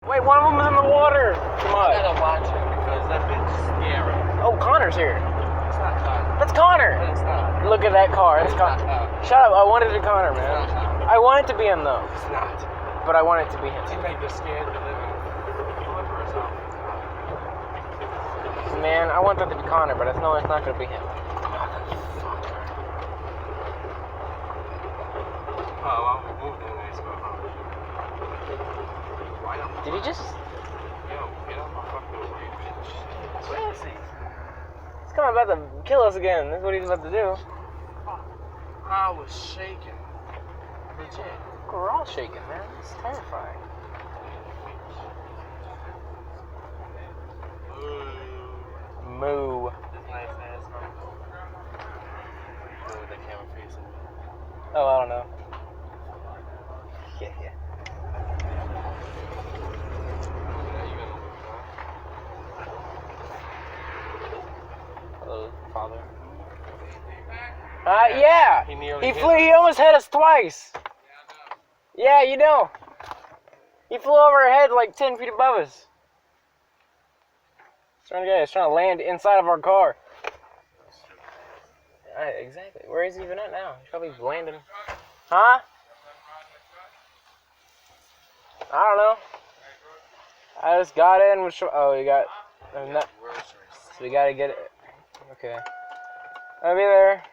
Wait, one of them is in the water. Come on. I gotta watch it because that bitch is scary. Oh, Connor's here. It's not Connor. That's Connor. It's not. Look at that car. That's It's not Connor. Connor. Shut up. I wanted it to Connor, It's not man. Connor. I want it to be him, though. It's not. But I want it to be him. You make us scared to live in Clippers off. Man, I want that to be Connor, but I know it's not going to be him. Did he just... Yo, get on my fucking way, bitch. Where is he? He's coming about to kill us again. That's what he's about to do. I was shaking. Legit. We're all shaking, man. It's terrifying. Moo. This nice ass uncle. With the camera facing me. Oh, I don't know. Yeah. Hello, father. Yeah. He almost hit us twice. Yeah, you know. He flew over our head like 10 feet above us. He's trying to land inside of our car. Exactly. Where is he even at now? He's probably landing. Huh? I don't know. I just got in. Oh, we got... So we gotta get it. Okay. I'll be there.